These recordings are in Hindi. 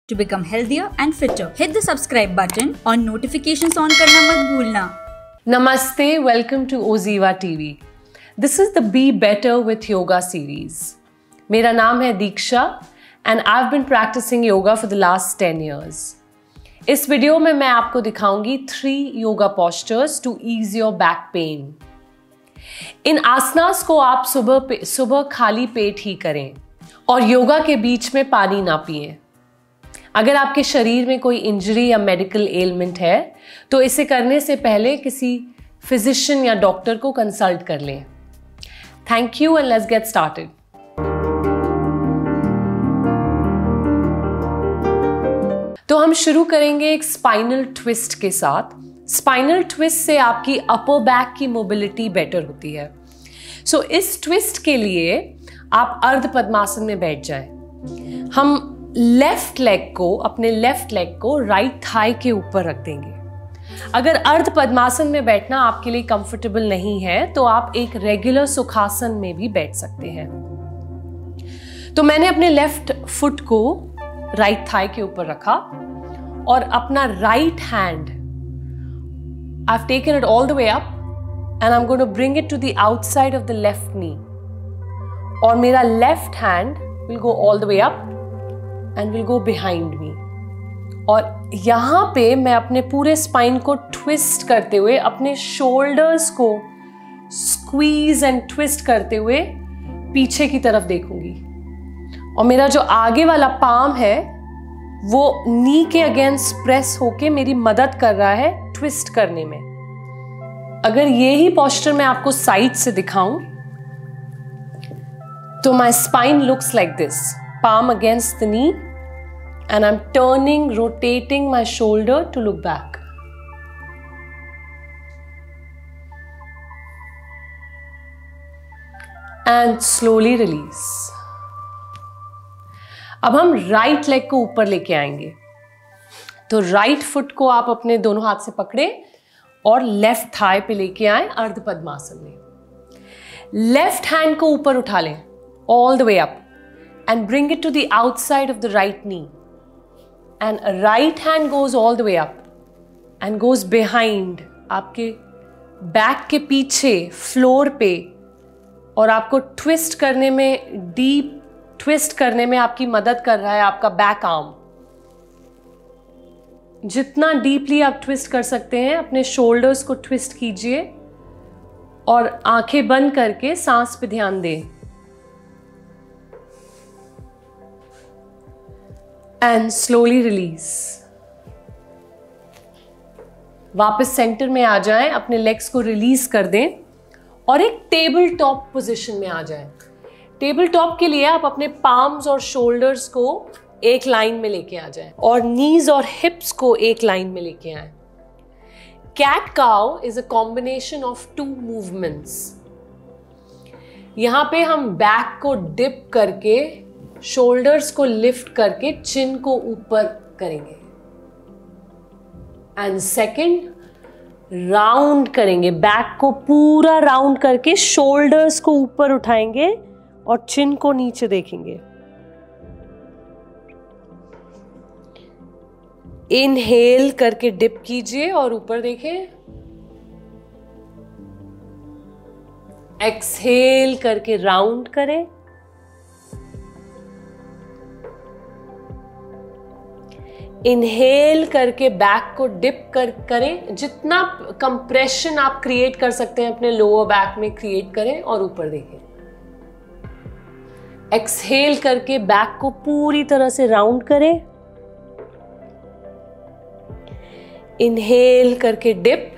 to become healthier and fitter. Hit the subscribe button और notifications on करना मत भूलना. Namaste, welcome to Oziva TV. This is the Be Better with Yoga series. मेरा नाम है दीक्षा and I've been practicing yoga for the last 10 years. इस वीडियो में मैं आपको दिखाऊंगी 3 yoga postures to ease your back pain. इन आसनास को आप सुबह खाली पेट ही करें और योगा के बीच में पानी ना पिएं. अगर आपके शरीर में कोई इंजरी या मेडिकल एलिमेंट है तो इसे करने से पहले किसी फिजिशियन या डॉक्टर को कंसल्ट कर लें. Thank you and let's get started. तो हम शुरू करेंगे एक स्पाइनल ट्विस्ट के साथ. स्पाइनल ट्विस्ट से आपकी अपर बैक की मोबिलिटी बेटर होती है. सो इस ट्विस्ट के लिए आप अर्ध पद्मासन में बैठ जाएं. हम अपने लेफ्ट लेग को राइट थाई के ऊपर रख देंगे. अगर अर्ध पद्मासन में बैठना आपके लिए कंफर्टेबल नहीं है तो आप एक रेगुलर सुखासन में भी बैठ सकते हैं. तो मैंने अपने लेफ्ट फुट को राइट थाई के ऊपर रखा और अपना right hand I've taken it all the way up and I'm going to bring it to the outside of the left knee. और मेरा left hand will go all the way up and will go behind me. और यहाँ पे मैं अपने पूरे स्पाइन को ट्विस्ट करते हुए अपने शोल्डर्स को स्क्वीज एंड ट्विस्ट करते हुए पीछे की तरफ देखूंगी. और मेरा जो आगे वाला पाम है वो नी के अगेंस्ट प्रेस होके मेरी मदद कर रहा है ट्विस्ट करने में. अगर ये ही पोस्चर मैं आपको साइड से दिखाऊं तो my spine looks like this. Palm against the knee and I'm turning, rotating my shoulder to look back. And slowly release. अब हम राइट लेग को ऊपर लेके आएंगे. तो राइट फुट को आप अपने दोनों हाथ से पकड़े और लेफ्ट थाई पे लेके आए अर्ध पद्मासन में. लेफ्ट हैंड को ऊपर उठा लें all the way up. And bring it to the outside of the right knee. And right hand goes all the way up and goes behind आपके बैक के पीछे फ्लोर पे. और आपको ट्विस्ट करने में, डीप ट्विस्ट करने में आपकी मदद कर रहा है आपका बैक आर्म. जितना डीपली आप ट्विस्ट कर सकते हैं अपने शोल्डर्स को ट्विस्ट कीजिए और आंखें बंद करके सांस पे ध्यान दें. And slowly release. वापस सेंटर में आ जाएं, अपने लेग्स को रिलीज कर दें और एक टेबल टॉप पोजीशन में आ जाएं. टेबल टॉप के लिए आप अपने पाम्स और शोल्डर्स को एक लाइन में लेके आ जाएं और नीज और हिप्स को एक लाइन में लेके आएं. Cat cow is a combination of 2 movements. यहां पे हम बैक को डिप करके शोल्डर्स को लिफ्ट करके चिन को ऊपर करेंगे एंड सेकंड राउंड करेंगे. बैक को पूरा राउंड करके शोल्डर्स को ऊपर उठाएंगे और चिन को नीचे देखेंगे. इनहेल करके डिप कीजिए और ऊपर देखें. एक्सहेल करके राउंड करें. इनहेल करके बैक को डिप करें. जितना कंप्रेशन आप क्रिएट कर सकते हैं अपने लोअर बैक में क्रिएट करें और ऊपर देखें. एक्सहेल करके बैक को पूरी तरह से राउंड करें. इनहेल करके डिप.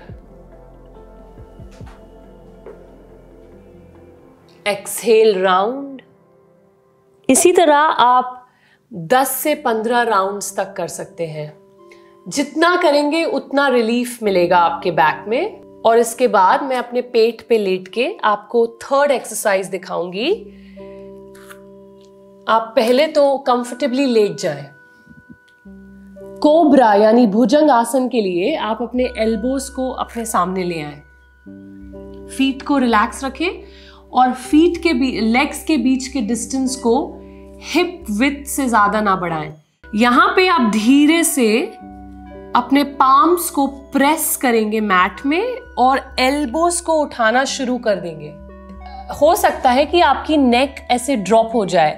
Exhale round. इसी तरह आप 10 से 15 राउंड्स तक कर सकते हैं. जितना करेंगे उतना रिलीफ मिलेगा आपके बैक में. और इसके बाद मैं अपने पेट पे लेट के आपको 3rd एक्सरसाइज दिखाऊंगी. आप पहले तो कंफर्टेबली लेट जाएं. कोबरा यानी भुजंग आसन के लिए आप अपने एल्बोज को अपने सामने ले आएं. फीट को रिलैक्स रखें और फीट के लेग्स के बीच के डिस्टेंस को हिप विड्थ से ज्यादा ना बढ़ाएं. यहां पे आप धीरे से अपने पाम्स को प्रेस करेंगे मैट में और एल्बोस को उठाना शुरू कर देंगे। हो सकता है कि आपकी नेक ऐसे ड्रॉप हो जाए।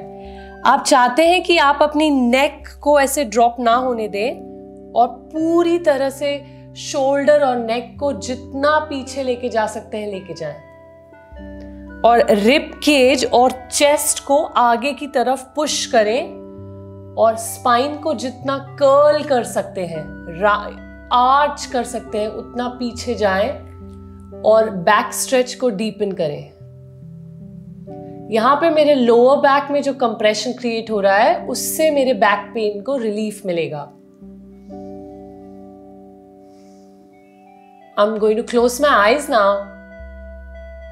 आप चाहते हैं कि आप अपनी नेक को ऐसे ड्रॉप ना होने दें और पूरी तरह से शोल्डर और नेक को जितना पीछे लेके जा सकते हैं लेके जाएं। और रिब केज और चेस्ट को आगे की तरफ पुश करें और स्पाइन को जितना कर्ल कर सकते हैं, आर्च कर सकते हैं, उतना पीछे जाएं और बैक स्ट्रेच को डीपन करें। यहां पे मेरे लोअर बैक में जो कंप्रेशन क्रिएट हो रहा है उससे मेरे बैक पेन को रिलीफ मिलेगा। I'm going to close my eyes now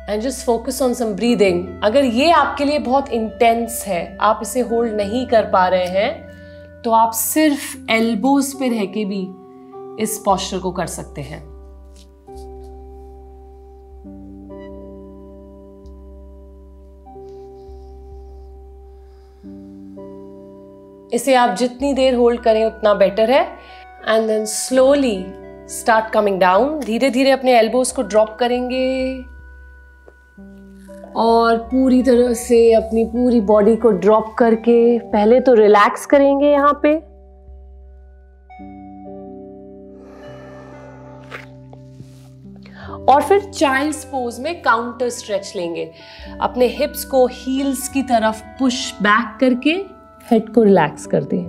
and just focus on some breathing. अगर ये आपके लिए बहुत इंटेंस है, आप इसे होल्ड नहीं कर पा रहे हैं, तो आप सिर्फ एल्बोज पे रह के भी इस पोस्चर को कर सकते हैं। इसे आप जितनी देर होल्ड करें उतना बेटर है। And then slowly start coming down. धीरे धीरे अपने एल्बोज को ड्रॉप करेंगे और पूरी तरह से अपनी पूरी बॉडी को ड्रॉप करके पहले तो रिलैक्स करेंगे यहां पे। और फिर चाइल्ड्स पोज में काउंटर स्ट्रेच लेंगे। अपने हिप्स को हील्स की तरफ पुश बैक करके हेड को रिलैक्स कर दें।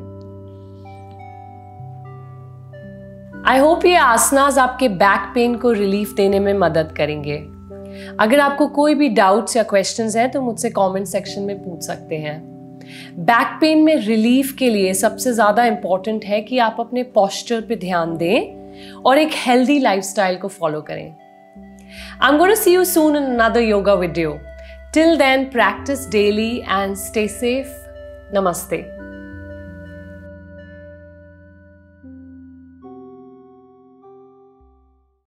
आई होप ये आसनास आपके बैक पेन को रिलीफ देने में मदद करेंगे। अगर आपको कोई भी डाउट्स या क्वेश्चंस हैं तो मुझसे कमेंट सेक्शन में पूछ सकते हैं। बैक पेन में रिलीफ के लिए सबसे ज्यादा इंपॉर्टेंट है कि आप अपने पोस्चर पे ध्यान दें और एक हेल्दी लाइफस्टाइल को फॉलो करें। I'm going to see you soon in another yoga video. Till then, practice daily and stay safe. Namaste.